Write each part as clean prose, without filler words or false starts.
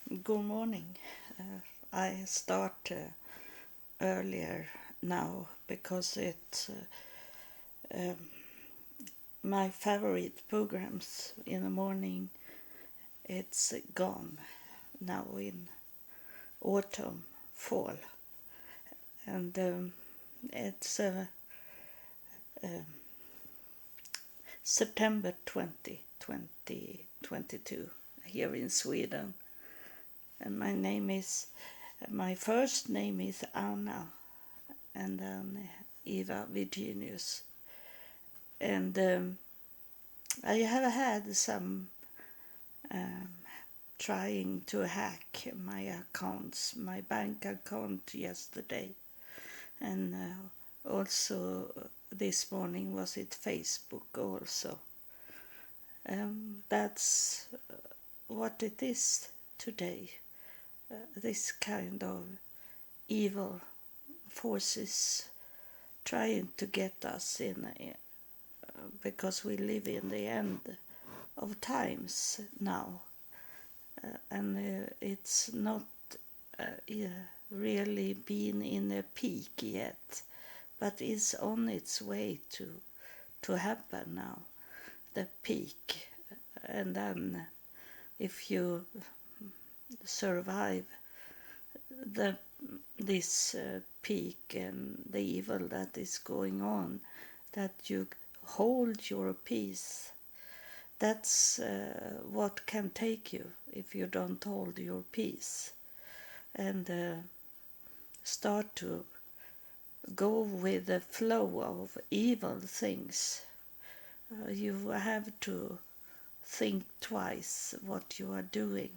Good morning. I start earlier now because it's um, my favorite programs in the morning. It's gone now in autumn, fall, and it's um September 2022 here in Sweden. And my first name is Anna, and then Eva Virginius. And I have had some um, trying to hack my accounts, my bank account yesterday, and also this morning was it Facebook also. That's what it is today. This kind of evil forces trying to get us in because we live in the end of times now, and it's not really been in a peak yet, but it's on its way to happen now, the peak. And then if you survive this peak and the evil that is going on, that you hold your peace. That's what can take you if you don't hold your peace and start to go with the flow of evil things. You have to think twice what you are doing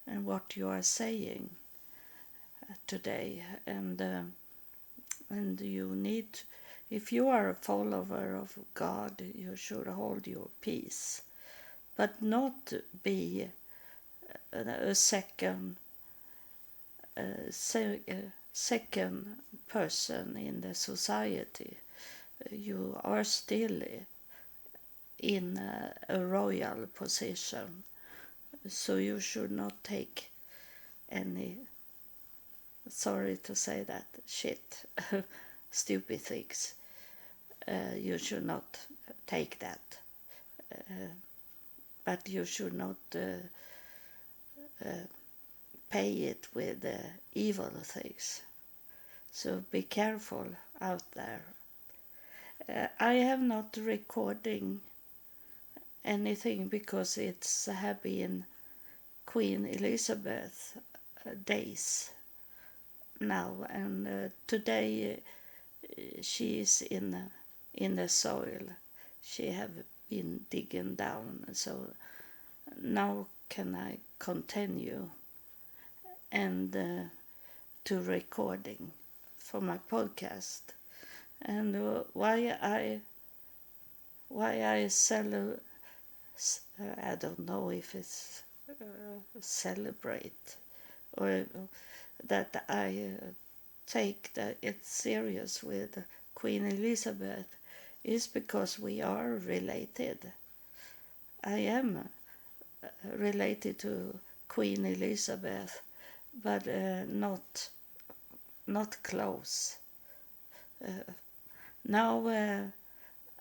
and what you are saying today, and you need, if you are a follower of God, you should hold your peace, but not be a second person in the society. You are still in a royal position, so you should not take any, sorry to say that, shit, stupid things. You should not take that, but you should not pay it with evil things. So be careful out there. I have not recording anything because it's have been Queen Elizabeth days now, and today she is in the soil. She have been digging down, so now can I continue and to recording for my podcast. And why I sell, I don't know if it's celebrate or that I take it serious with Queen Elizabeth is because we are related. I am related to Queen Elizabeth, but not close. Now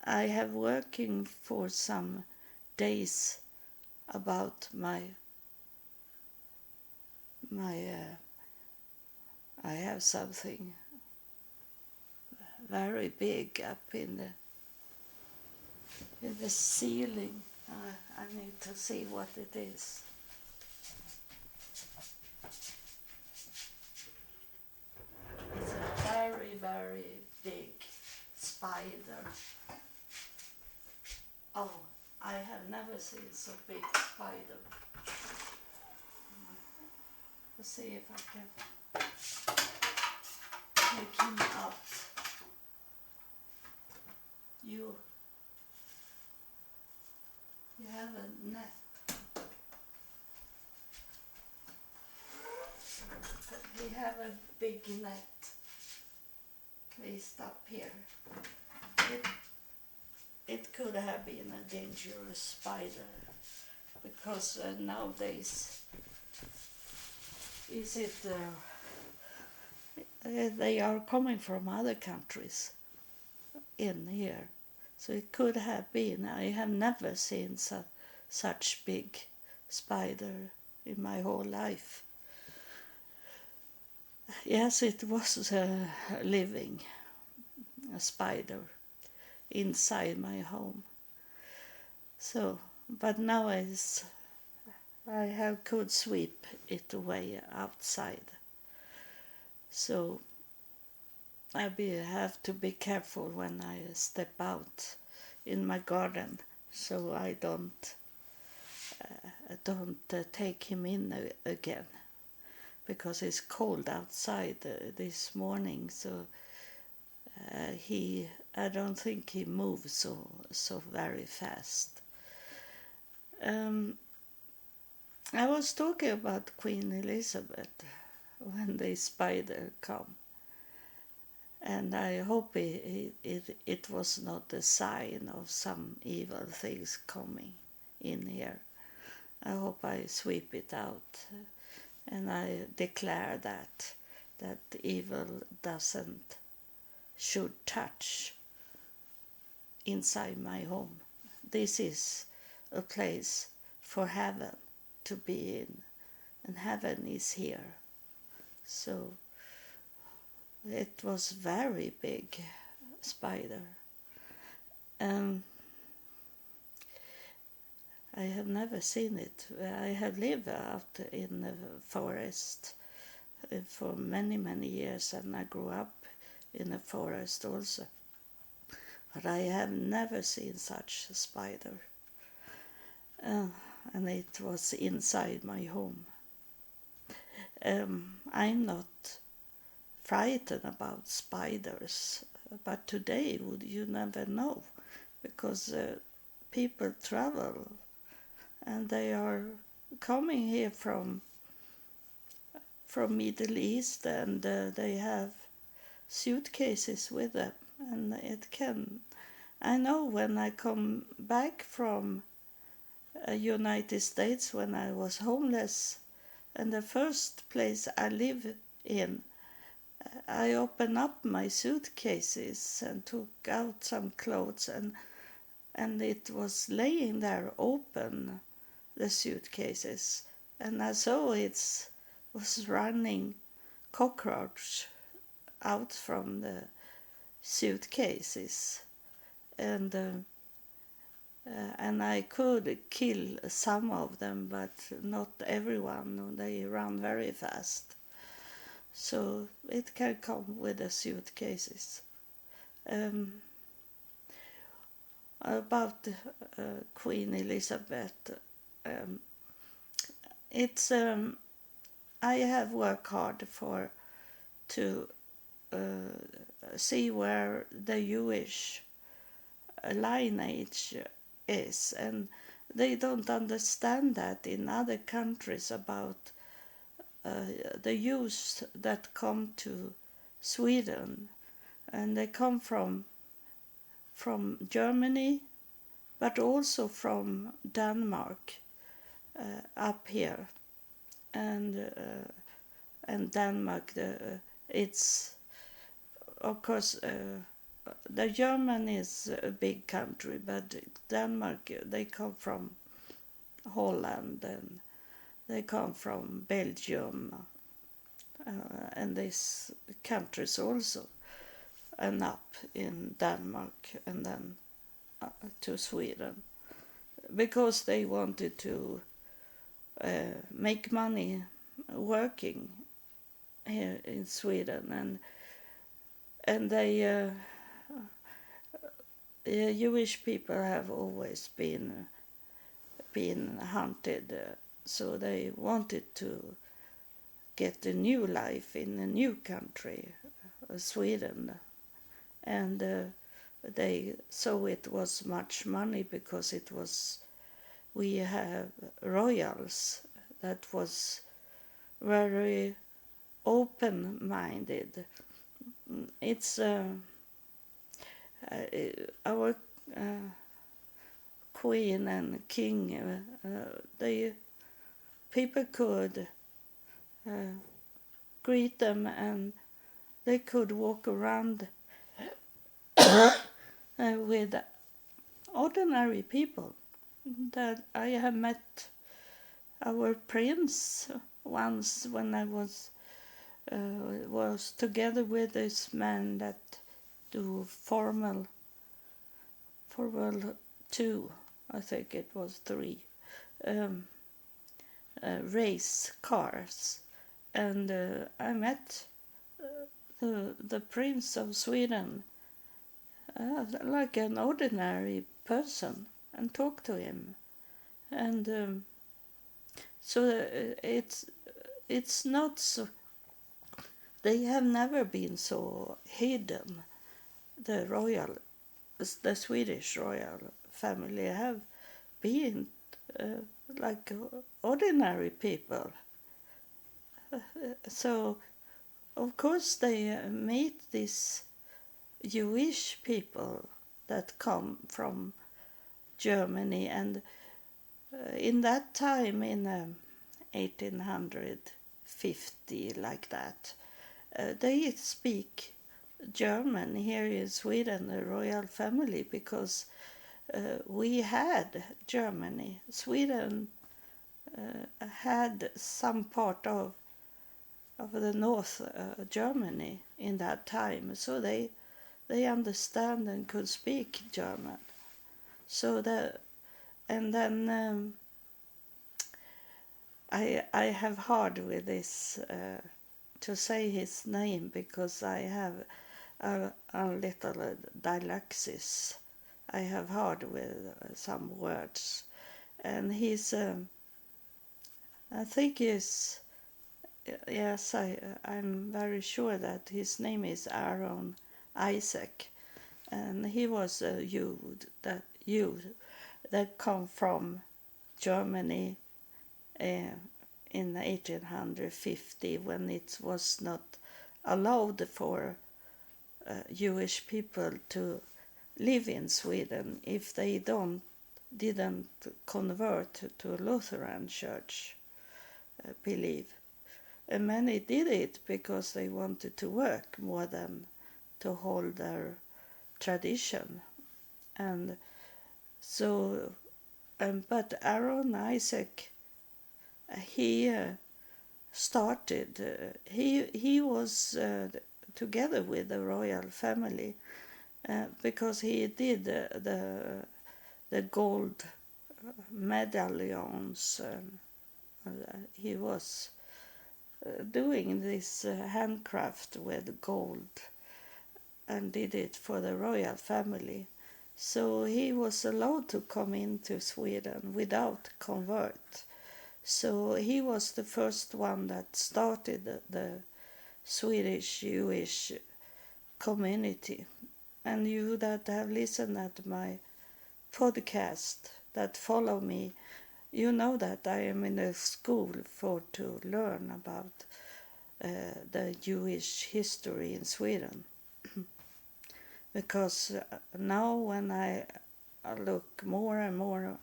I have working for some days about my I have something very big up in the ceiling. I need to see what it is. It's a very, very big spider. Oh, I have never seen so big spider. Let's see if I can take him out. You have a net. We have a big net placed up here. It could have been a dangerous spider because nowadays is it? They are coming from other countries in here, so it could have been. I have never seen such big spider in my whole life. Yes, it was living, a spider inside my home. So, but now I could sweep it away outside. So I have to be careful when I step out in my garden, so I don't take him in again, because it's cold outside this morning. So I don't think he moves so very fast. I was talking about Queen Elizabeth when the spider come, and I hope it was not a sign of some evil things coming in here. I hope I sweep it out, and I declare that evil should touch inside my home. This is a place for heaven to be in, and heaven is here. So it was very big spider. I have never seen it. I have lived out in the forest for many years, and I grew up in the forest also. But I have never seen such a spider. And it was inside my home. I'm not frightened about spiders, but today you never know, because people travel and they are coming here from Middle East, and they have suitcases with them, and I know when I come back from United States, when I was homeless, and the first place I lived in, I opened up my suitcases and took out some clothes, and it was laying there open, the suitcases, and I saw it was running cockroach out from the suitcases, and I could kill some of them, but not everyone. They run very fast, so it can come with the suitcases. About Queen Elizabeth, it's I have worked hard to see where the Jewish lineage is, and they don't understand that in other countries about the Jews that come to Sweden, and they come from Germany, but also from Denmark, up here, and Denmark. It's of course the German is a big country, but Denmark, they come from Holland, and they come from Belgium, and these countries also, and up in Denmark, and then to Sweden, because they wanted to make money working here in Sweden, and they Jewish people have always been hunted, so they wanted to get a new life in a new country, Sweden, and they saw it was much money, because we have royals that was very open-minded. It's our queen and king. People could greet them, and they could walk around with ordinary people. That I have met our prince once when I was together with this man that do Formula 2, I think it was 3, um, race cars, and I met the Prince of Sweden like an ordinary person and talked to him, and so it's not so. They have never been so hidden. The Swedish royal family have been like ordinary people. So of course they meet these Jewish people that come from Germany, and in that time, in 1850, like that, they speak German here in Sweden, the royal family, because we had Germany. Sweden had some part of the North Germany in that time, so they understand and could speak German. So that, and then I have hard with this to say his name, because I have a little dyslexis. I have hard with some words, and he's I think he's, yes, I'm very sure that his name is Aaron Isaac, and he was a Jew that come from Germany in 1850, when it was not allowed for Jewish people to live in Sweden if they didn't convert to Lutheran church belief. And many did it because they wanted to work more than to hold their tradition. And so, but Aaron Isaac, he started, he was together with the royal family, because he did the gold medallions. He was doing this handcraft with gold, and did it for the royal family. So he was allowed to come into Sweden without convert. So he was the first one that started the Swedish Jewish community. And you that have listened at my podcast, that follow me, you know that I am in a school to learn about the Jewish history in Sweden. Because now when I look more and more,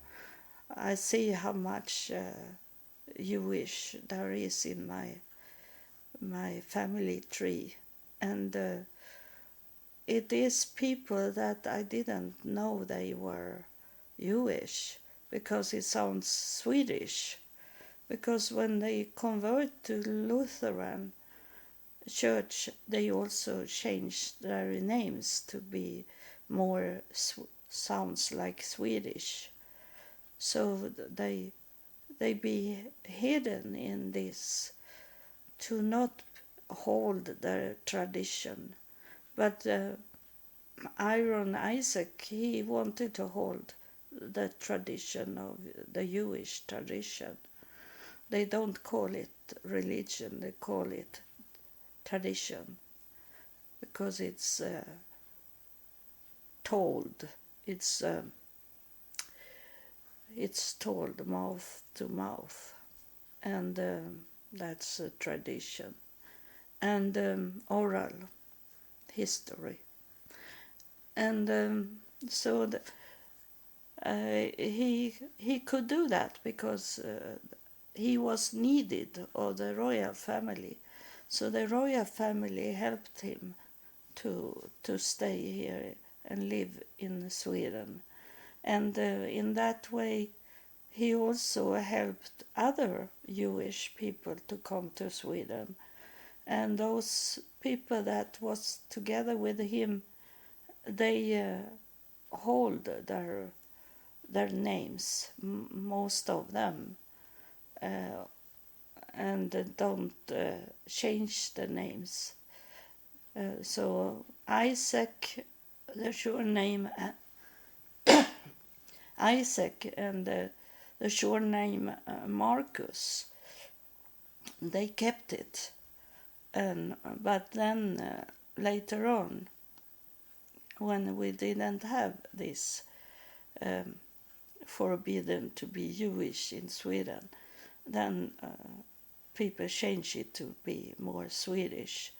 I see how much Jewish there is in my family tree. And it is people that I didn't know they were Jewish, because it sounds Swedish. Because when they convert to Lutheran church, they also changed their names to be more sounds like Swedish. So they be hidden in this, to not hold their tradition. But Aaron Isaac, he wanted to hold the tradition of the Jewish tradition. They don't call it religion, they call it tradition, because it's told. It's told mouth to mouth, and that's a tradition, and oral history. And so he could do that because he was needed of the royal family. So the royal family helped him to stay here and live in Sweden. And in that way, he also helped other Jewish people to come to Sweden. And those people that was together with him, they hold their names, most of them, uh, and don't change the names. So Isaac, the surname Isaac, and the surname Marcus, they kept it. And but then later on, when we didn't have this um, forbidden to be Jewish in Sweden, then people changed it to be more Swedish.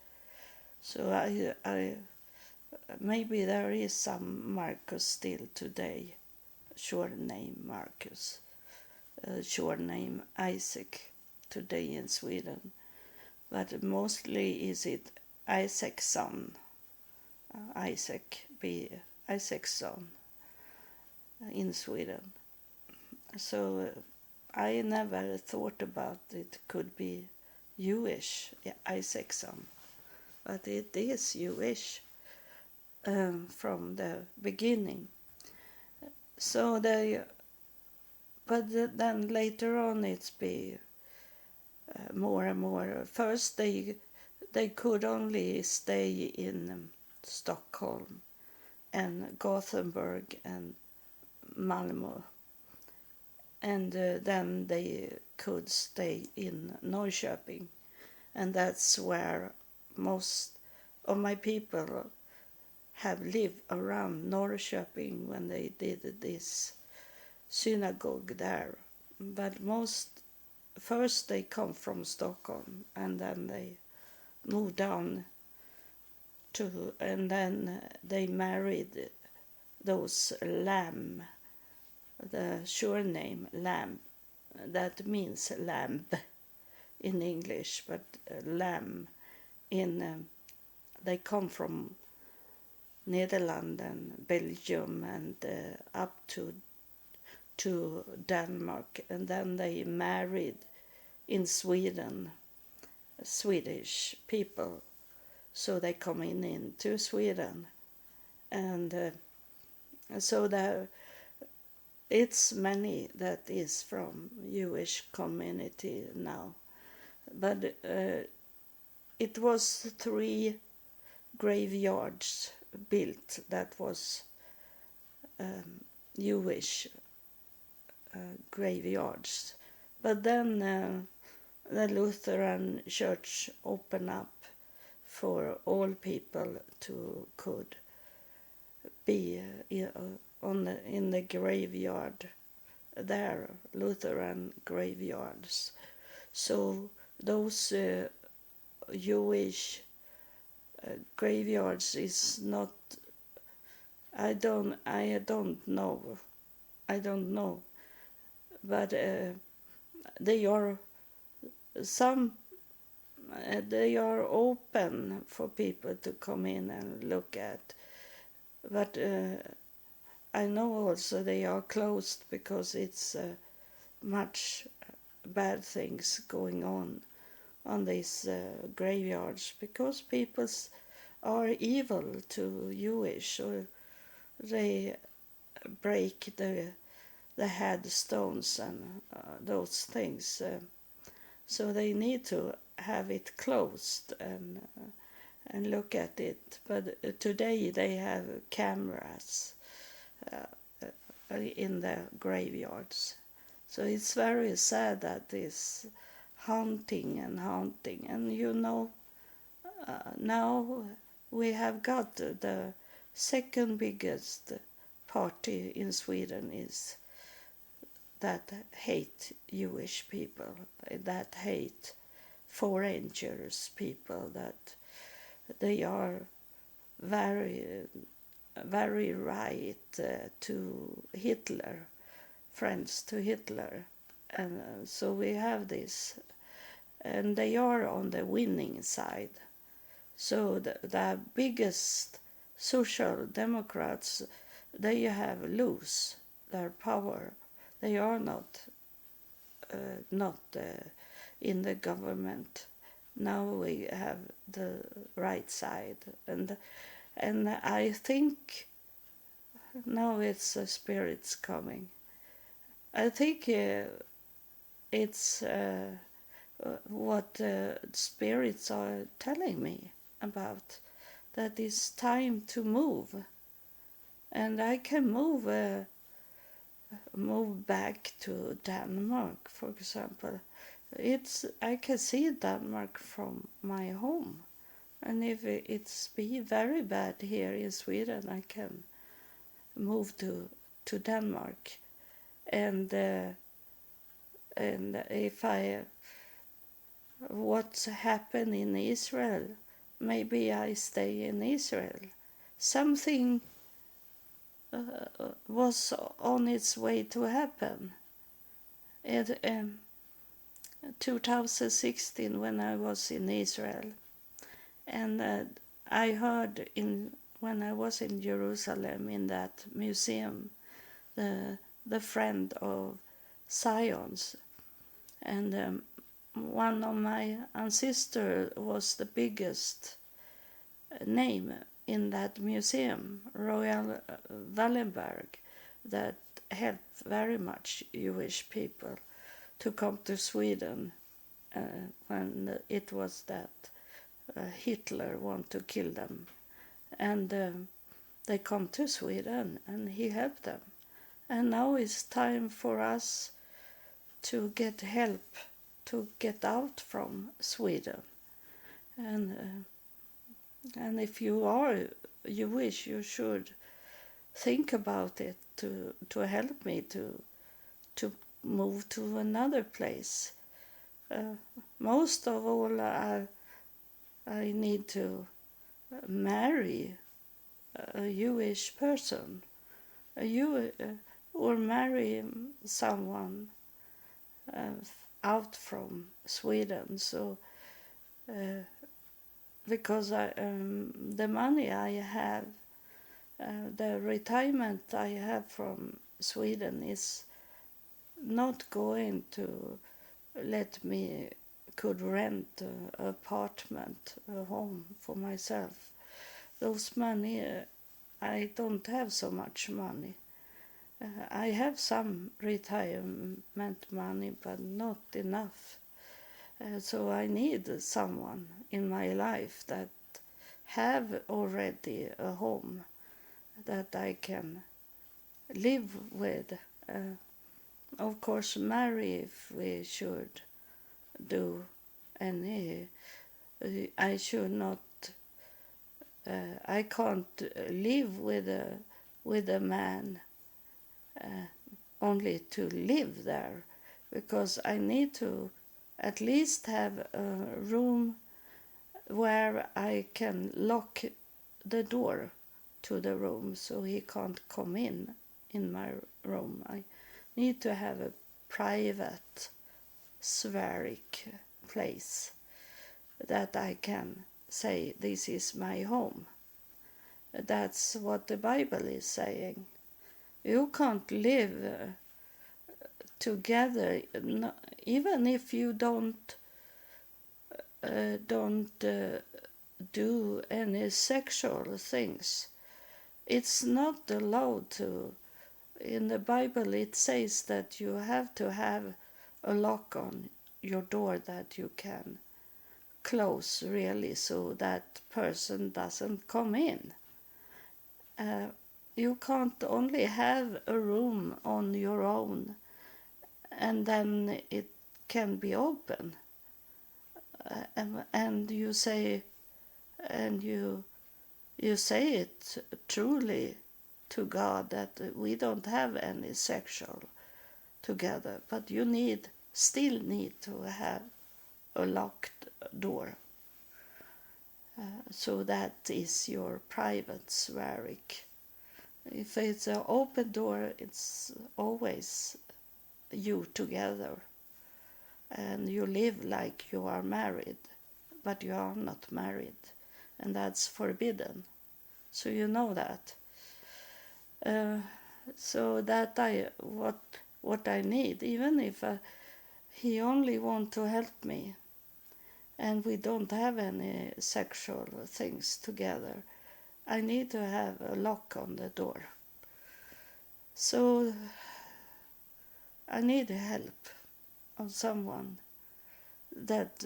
So I maybe there is some Marcus still today, short name Marcus, short name Isaac today in Sweden, but mostly is it Isaacson, Isaac be Isaacson in Sweden. So I never thought about it could be Jewish, yeah, Isaacson, but it is Jewish from the beginning. So but then later on it's be more and more. First they could only stay in Stockholm and Gothenburg and Malmö, and then they could stay in Norrköping, and that's where most of my people have lived around Norrköping when they did this synagogue there. But first they come from Stockholm, and then they moved down and then they married those Lamb, the surname Lamb, that means lamb in English, but lamb they come from Netherlands and Belgium and up to Denmark, and then they married in Sweden, Swedish people, so they come into Sweden, and so there it's many that is from Jewish community now, but it was 3 graveyards built that was Jewish graveyards, but then the Lutheran Church opened up for all people to could be in the graveyard there, Lutheran graveyards. So those Jewish graveyards is not. I don't know. But they are some. They are open for people to come in and look at, but I know also they are closed because it's much bad things going on these graveyards, because people are evil to Jewish, or they break the headstones and those things. So they need to have it closed and look at it. But today they have cameras in the graveyards. So it's very sad that this haunting. And now we have got the second biggest party in Sweden is that hate Jewish people, that hate foreigners people, that they are very, right to Hitler, friends to Hitler. And so we have this, and they are on the winning side. So the biggest social democrats, they have lose their power. They are not in the government. Now we have the right side, and I think now it's the spirits coming. I think it's what spirits are telling me about, that it's time to move, and I can move back to Denmark, for example. I can see Denmark from my home, and if it's be very bad here in Sweden, I can move to Denmark, and if I what's happened in Israel, maybe I stay in Israel. Something was on its way to happen. In 2016, when I was in Israel, and I heard when I was in Jerusalem in that museum, the friend of Zion's, and one of my ancestors was the biggest name in that museum, Royal Wallenberg, that helped very much Jewish people to come to Sweden when it was that Hitler wanted to kill them. And they come to Sweden and he helped them. And now it's time for us to get help to get out from Sweden. And if you are Jewish, you should think about it to help me to move to another place. Most of all, I need to marry a Jewish person, or marry someone out from Sweden. So because the money I have, the retirement I have from Sweden is not going to let me could rent an apartment, a home for myself. Those money, I don't have so much money. I have some retirement money, but not enough. So I need someone in my life that have already a home that I can live with. Of course, marry if we should do any. I should not. I can't live with a man only to live there, because I need to at least have a room where I can lock the door to the room so he can't come in my room. I need to have a private, spheric place that I can say, this is my home. That's what the Bible is saying. You can't live together, even if you don't do any sexual things. It's not allowed to. In the Bible it says that you have to have a lock on your door that you can close, really, so that person doesn't come in. You can't only have a room on your own and then it can be open. And you say, and you say it truly to God that we don't have any sexual together, but you still need to have a locked door. So that is your private spheric. If it's an open door, it's always you together, and you live like you are married, but you are not married, and that's forbidden. So you know that. So that what I need, even if he only want to help me, and we don't have any sexual things together, I need to have a lock on the door. So I need help of someone that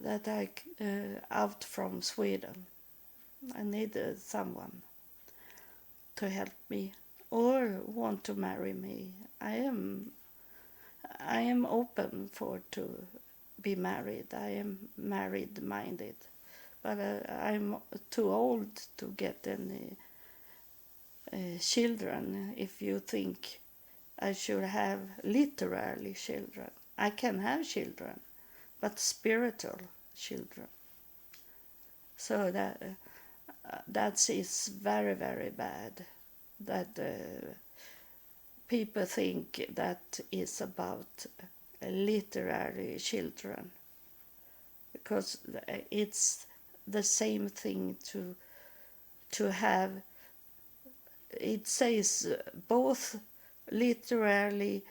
I out from Sweden. I need someone to help me or want to marry me. I am open for to be married. I am married minded, but I'm too old to get any children. If you think I should have literally children, I can have children, but spiritual children. So that is very, very bad. That people think that is about literary children, because it's the same thing to have. It says both literally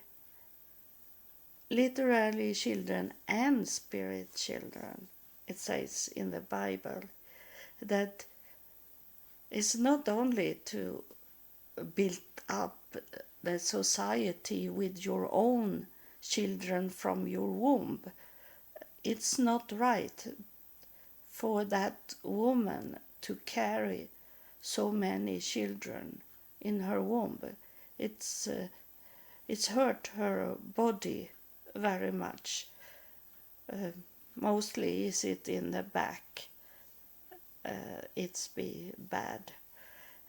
children and spirit children. It says in the Bible that it's not only to build up the society with your own children from your womb. It's not right for that woman to carry so many children in her womb. It's hurt her body very much. Mostly is it in the back. It's be bad,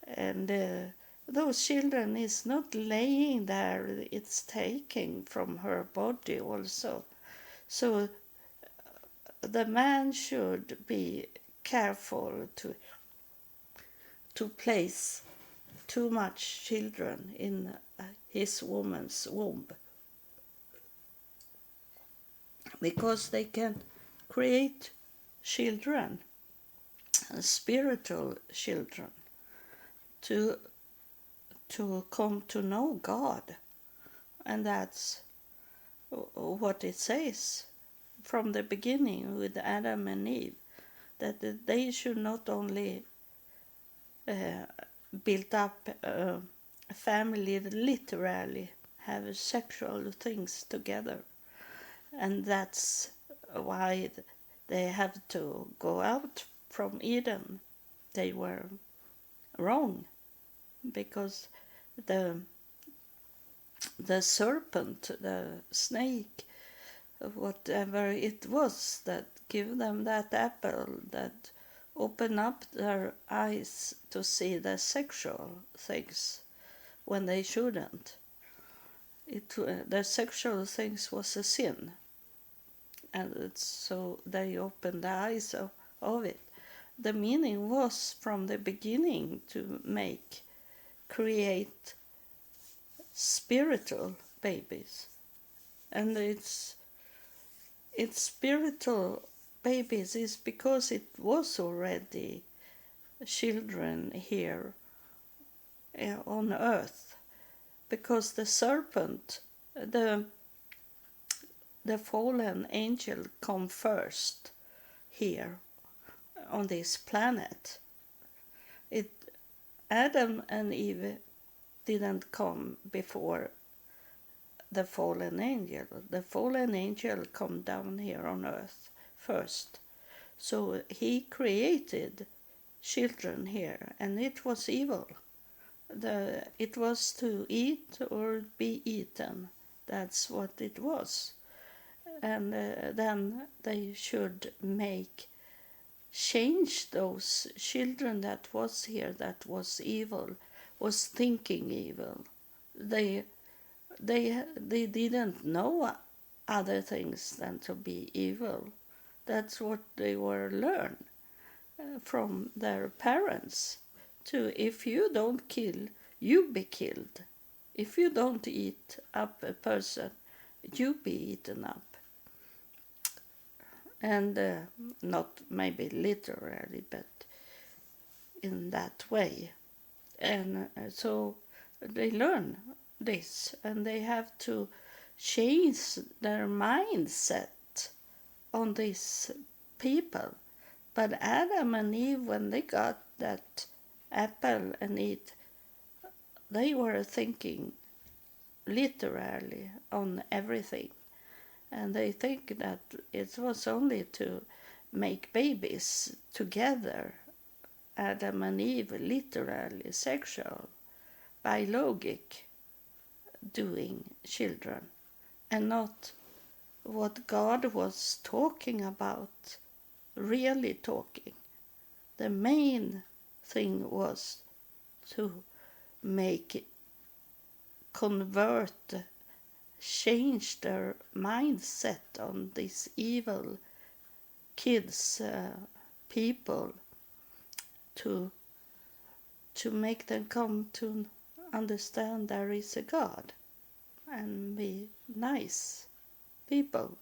and those children is not laying there. It's taking from her body also. So the man should be careful to place too much children in his woman's womb, because they can create children, spiritual children, to come to know God. And that's what it says from the beginning with Adam and Eve, that they should not only build up a family literally, have sexual things together. And that's why they have to go out from Eden. They were wrong, because the serpent, the snake, whatever it was that gave them that apple, that opened up their eyes to see the sexual things when they shouldn't. The sexual things was a sin, and so they opened the eyes of it. The meaning was from the beginning to create spiritual babies, and it's spiritual babies is because it was already children here on earth, because the serpent, the fallen angel, come first here on this planet. Adam and Eve didn't come before the fallen angel. The fallen angel come down here on earth first. So he created children here, and it was evil. It was to eat or be eaten. That's what it was. And then they should change those children that was here, that was evil, was thinking evil. They didn't know other things than to be evil. That's what they were learned from their parents. To if you don't kill, you be killed. If you don't eat up a person, you be eaten up. And not maybe literally, but in that way. And so they learn this, and they have to change their mindset on these people. But Adam and Eve, when they got that apple and eat, they were thinking literally on everything. And they think that it was only to make babies together, Adam and Eve, literally sexual, biologic, doing children, and not what God was talking about, really talking. The main thing was to make, convert, change their mindset on these evil kids, people, to make them come to understand there is a God and be nice people.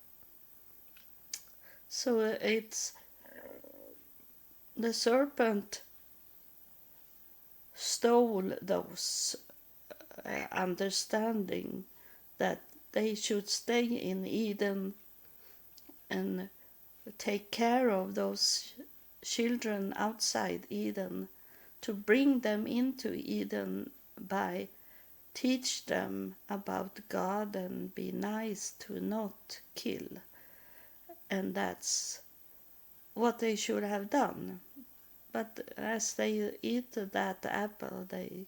So it's the serpent stole those understanding that they should stay in Eden and take care of those children outside Eden, to bring them into Eden by teach them about God and be nice, to not kill. And that's what they should have done. But as they eat that apple, they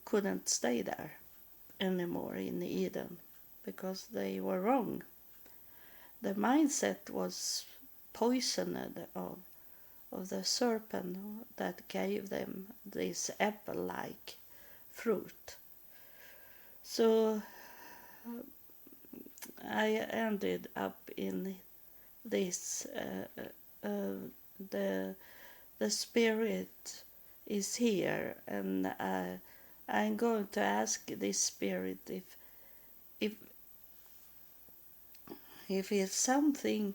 couldn't stay there anymore in Eden, because they were wrong. The mindset was poisoned of the serpent that gave them this apple-like fruit. So I ended up in this, the spirit is here, and I'm going to ask this spirit if it's something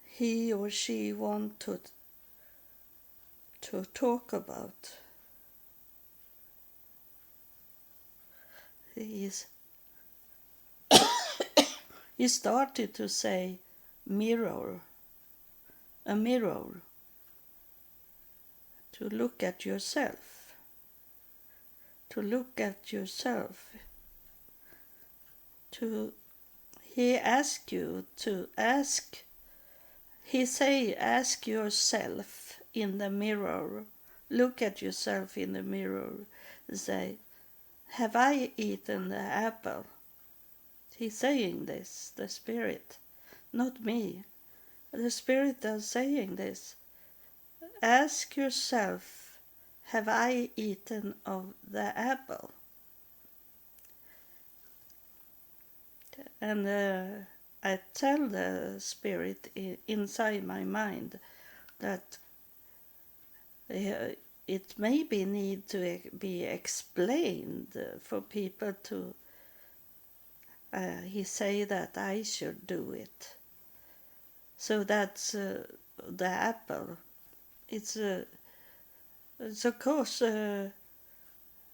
he or she wanted to talk about. He started to say mirror, a mirror, to look at yourself, he asked you to ask, he say ask yourself in the mirror, look at yourself in the mirror, say, have I eaten the apple? He's saying this, the spirit, not me. The spirit is saying this. Ask yourself, have I eaten of the apple? And I tell the spirit inside my mind that it maybe need to be explained for people to, he say that I should do it. So that's the apple. It's of course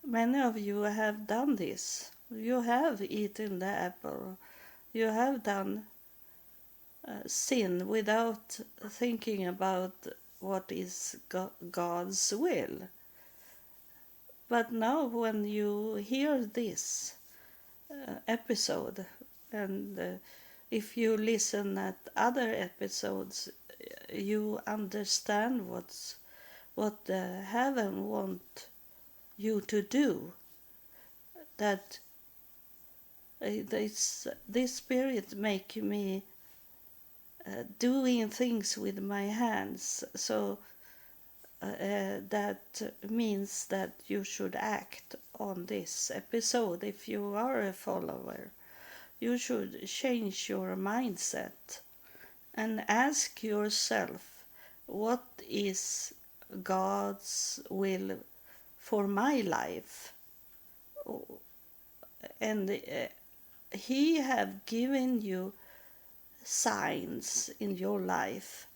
many of you have done this. You have eaten the apple. You have done sin without thinking about what is God's will. But now when you hear this episode, and if you listen at other episodes, you understand what heaven want you to do. That this spirit make me doing things with my hands, so that means that you should act on this episode. If you are a follower, you should change your mindset and ask yourself, what is God's will for my life? and he have given you signs in your life,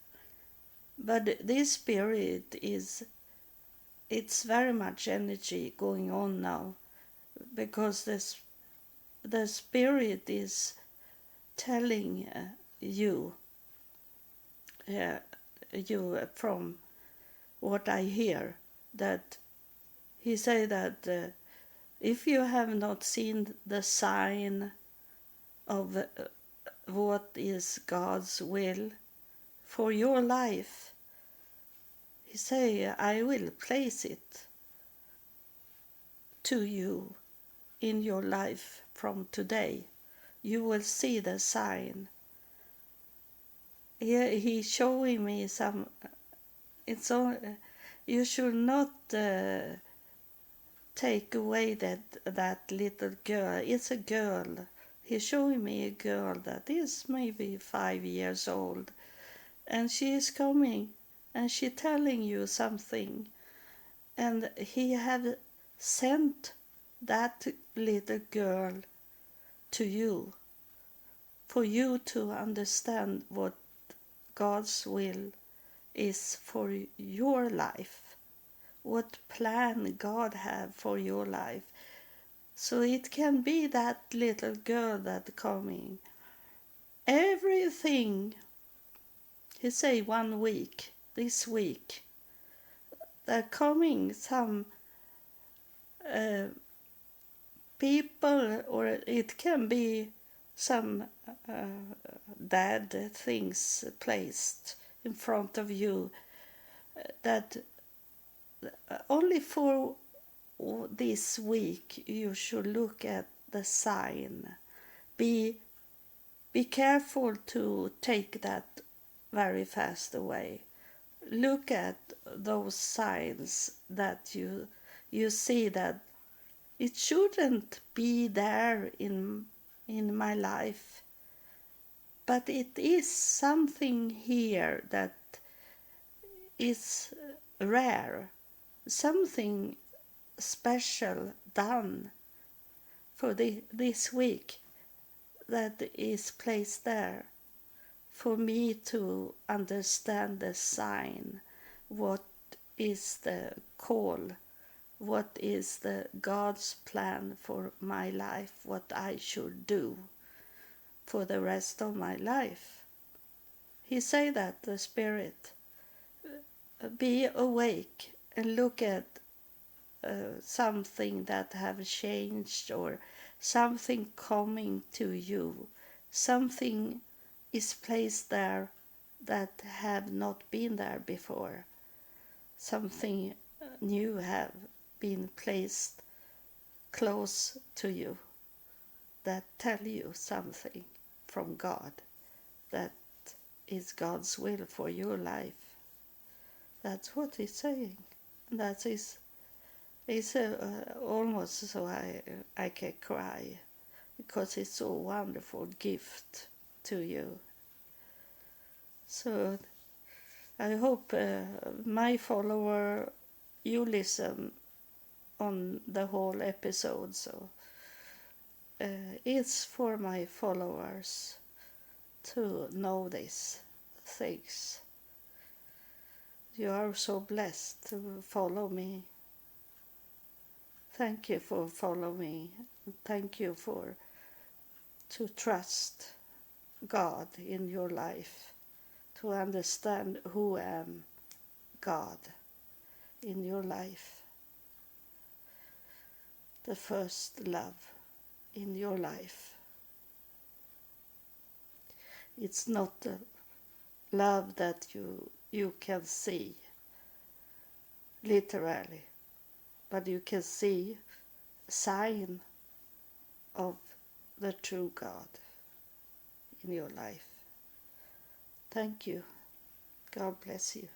but this spirit is, it's very much energy going on now, because the spirit is telling you from what I hear, that he say that if you have not seen the sign of what is God's will for your life, he say, I will place it to you in your life from today. You will see the sign. He's showing me some. It's all. You should not take away that little girl. It's a girl. He's showing me a girl that is maybe 5 years old, and she is coming, and she telling you something, and he have sent that little girl to you for you to understand what God's will is for your life, what plan God have for your life. So it can be that little girl that coming. Everything, he say 1 week, this week, there coming some people, or it can be some dead things placed in front of you, that only for this week you should look at the sign. Be careful to take that very fast away. Look at those signs that you see that it shouldn't be there in my life, but it is something here that is rare, something special done for this week that is placed there for me to understand the sign, what is the call, what is the God's plan for my life, what I should do for the rest of my life. He say that, the Spirit, be awake and look at something that have changed, or something coming to you, something is placed there that have not been there before, something new have been placed close to you that tell you something from God, that is God's will for your life. That's what he's saying. That is, it's almost so I can cry, because it's a wonderful gift to you. So I hope my follower, you listen on the whole episode. So it's for my followers to know these things. You are so blessed to follow me. Thank you for following me. Thank you to trust God in your life, to understand who am God in your life. The first love in your life. It's not a love that you can see literally, but you can see a sign of the true God in your life. Thank you. God bless you.